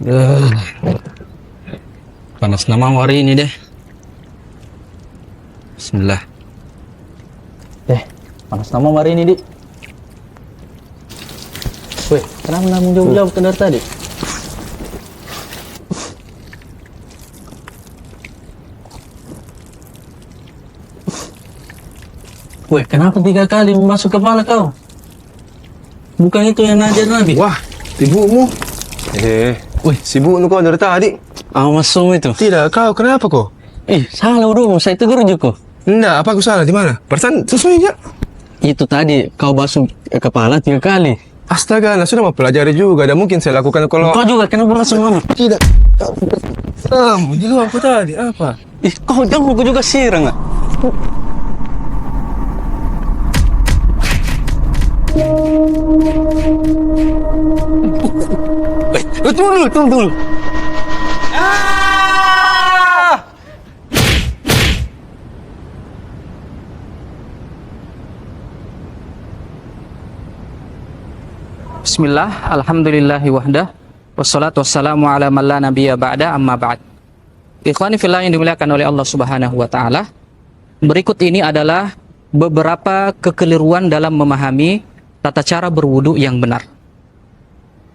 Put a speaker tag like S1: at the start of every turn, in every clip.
S1: Eh, panas nama hari ini deh. Bismillah.
S2: Panas nama hari ini, Dik. Weh, kenapa kamu jauh-jauh ke dari tadi? Weh, kenapa 3 kali masuk kepala kau? Bukan itu yang ngajar Nabi?
S3: Wah, ibumu.
S2: Wih.
S3: Sibuk lu kau dari tadi.
S2: Masuk itu.
S3: Tidak, kau kenapa kau?
S2: Salah dong, saya tegur juga.
S3: Enggak, apa aku salah di mana? Perasaan sesuai aja.
S2: Itu tadi kau basuh kepala 3 kali.
S3: Astaga, nah sudah mau pelajari juga. Dan mungkin saya lakukan kalau...
S2: Kau juga kenapa basuh mana?
S3: Tidak. Kamu di luar aku tadi, apa?
S2: Kau jangan aku juga sirang nggak?
S3: Tunggu dulu.
S1: Bismillah, alhamdulillahi wahdah, wassalatu wassalamu ala man la nabiyya ba'da, amma ba'd. Ikhwani fillah yang dimuliakan oleh Allah Subhanahu wa taala. Berikut ini adalah beberapa kekeliruan dalam memahami tata cara berwudu yang benar.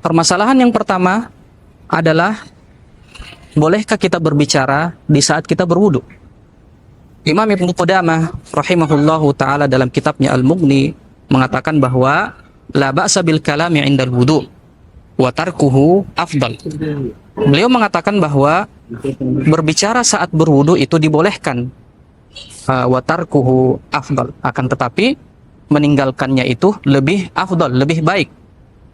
S1: Permasalahan yang pertama adalah bolehkah kita berbicara di saat kita berwudu? Imam Ibnu Qudamah rahimahullahu taala dalam kitabnya Al-Mughni mengatakan bahwa la ba'sa bil kalami 'indal wudu wa tarkuhu afdal. Beliau mengatakan bahwa berbicara saat berwudu itu dibolehkan, wa tarkuhu afdal, akan tetapi meninggalkannya itu lebih afdal, lebih baik.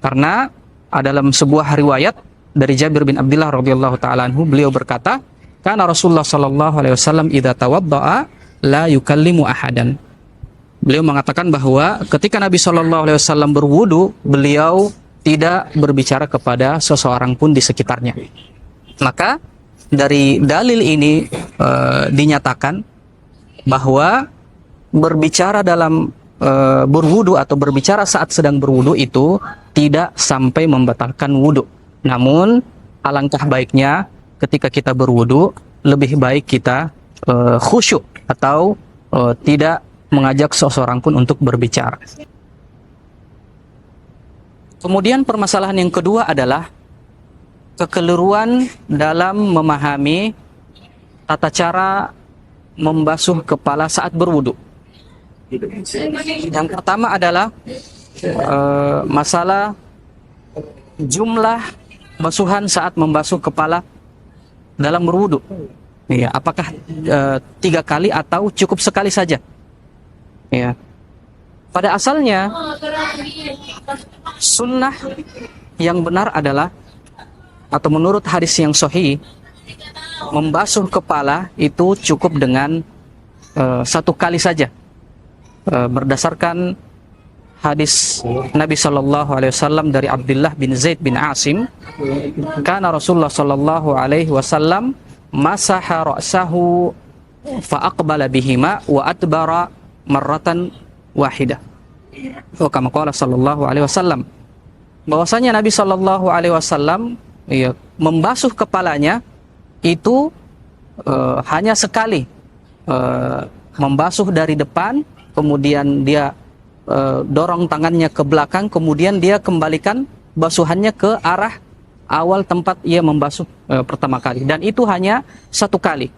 S1: Karena dalam sebuah riwayat dari Jabir bin Abdullah radhiyallahu taala anhu, beliau berkata, "Kana Rasulullah sallallahu alaihi wasallam idza tawaddaa la yukallimu ahadan." Beliau mengatakan bahwa ketika Nabi Shallallahu Alaihi Wasallam berwudu, beliau tidak berbicara kepada seseorang pun di sekitarnya. Maka dari dalil ini dinyatakan bahwa berbicara dalam berwudu atau berbicara saat sedang berwudu itu tidak sampai membatalkan wudu. Namun alangkah baiknya ketika kita berwudu lebih baik kita khusyuk atau tidak mengajak seseorang pun untuk berbicara. Kemudian permasalahan yang kedua adalah kekeliruan dalam memahami tata cara membasuh kepala saat berwudu. Yang pertama adalah masalah jumlah basuhan saat membasuh kepala dalam berwudu. Ya, apakah 3 kali atau cukup sekali saja? Ya. Pada asalnya sunnah yang benar adalah, atau menurut hadis yang sahih, membasuh kepala itu cukup dengan 1 kali saja. Berdasarkan hadis Nabi Shallallahu Alaihi Wasallam dari Abdullah bin Zaid bin Asim, karena Rasulullah Shallallahu Alaihi Wasallam masaha ra'sahu fa aqbala bihima wa adbara marratan wahidah. Kama qala sallallahu alaihi wasallam, bahwasanya Nabi sallallahu alaihi wasallam membasuh kepalanya itu hanya sekali, membasuh dari depan, kemudian dia dorong tangannya ke belakang, kemudian dia kembalikan basuhannya ke arah awal tempat ia membasuh pertama kali, dan itu hanya 1 kali.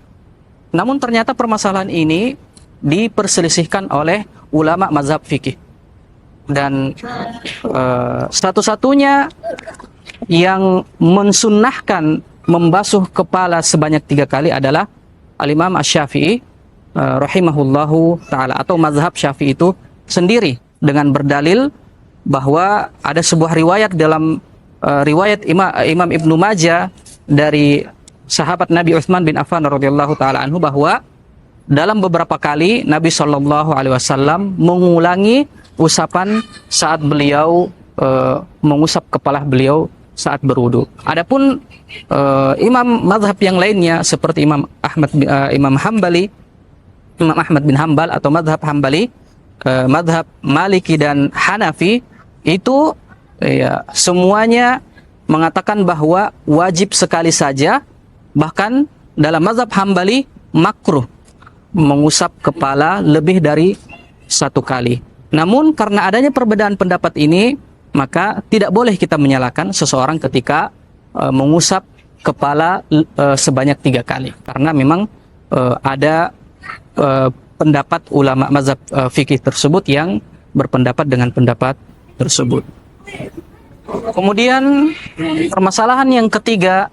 S1: Namun ternyata permasalahan ini diperselisihkan oleh ulama mazhab fikih, dan satu-satunya yang mensunnahkan membasuh kepala sebanyak 3 kali adalah Al-Imam Asy-Syafi'i rahimahullahu ta'ala, atau mazhab Syafi'i itu sendiri, dengan berdalil bahwa ada sebuah riwayat dalam riwayat Imam Ibnu Majah dari sahabat Nabi Utsman bin Affan radhiyallahu ta'ala anhu, bahwa dalam beberapa kali Nabi Shallallahu Alaihi Wasallam mengulangi usapan saat beliau mengusap kepala beliau saat berwudu. Adapun imam mazhab yang lainnya seperti Imam Ahmad bin Hambal atau mazhab Hambali, mazhab Maliki dan Hanafi, itu ya semuanya mengatakan bahwa wajib sekali saja, bahkan dalam mazhab Hambali makruh mengusap kepala lebih dari satu kali. Namun karena adanya perbedaan pendapat ini, maka tidak boleh kita menyalahkan seseorang ketika mengusap kepala sebanyak 3 kali, karena memang ada pendapat ulama mazhab fikih tersebut yang berpendapat dengan pendapat tersebut. Kemudian permasalahan yang ketiga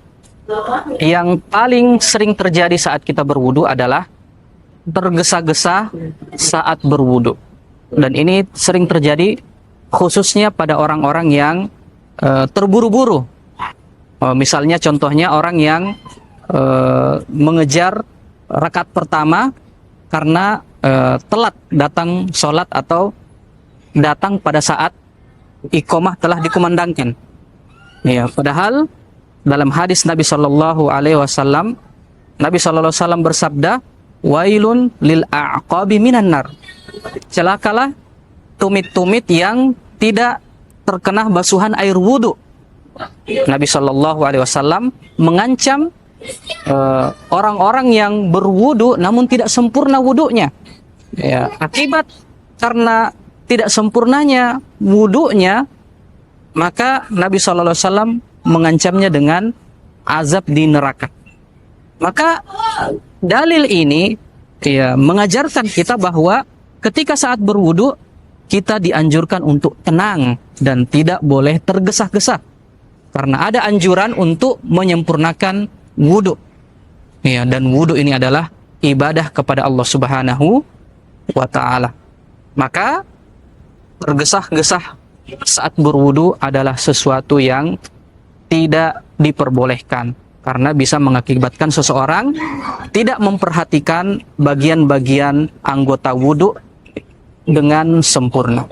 S1: yang paling sering terjadi saat kita berwudu adalah tergesa-gesa saat berwudu. Dan ini sering terjadi khususnya pada orang-orang yang terburu-buru. Misalnya contohnya orang yang mengejar rakaat pertama karena telat datang sholat atau datang pada saat iqamah telah dikumandangkan. Ya, padahal dalam hadis Nabi Shallallahu Alaihi Wasallam, Nabi Shallallahu Alaihi Wasallam bersabda, "Wailun lil a'qabi minan nar." Celakalah tumit-tumit yang tidak terkena basuhan air wudu. Nabi Shallallahu Alaihi Wasallam mengancam orang-orang yang berwudu namun tidak sempurna wudunya. Ya, akibat karena tidak sempurnanya wudunya, maka Nabi Shallallahu Alaihi Wasallam mengancamnya dengan azab di neraka. Maka dalil ini ya mengajarkan kita bahwa ketika saat berwudu kita dianjurkan untuk tenang dan tidak boleh tergesa-gesa, karena ada anjuran untuk menyempurnakan wudu. Ya, dan wudu ini adalah ibadah kepada Allah Subhanahu wa Ta'ala. Maka tergesa-gesa saat berwudu adalah sesuatu yang tidak diperbolehkan, karena bisa mengakibatkan seseorang tidak memperhatikan bagian-bagian anggota wudu dengan sempurna.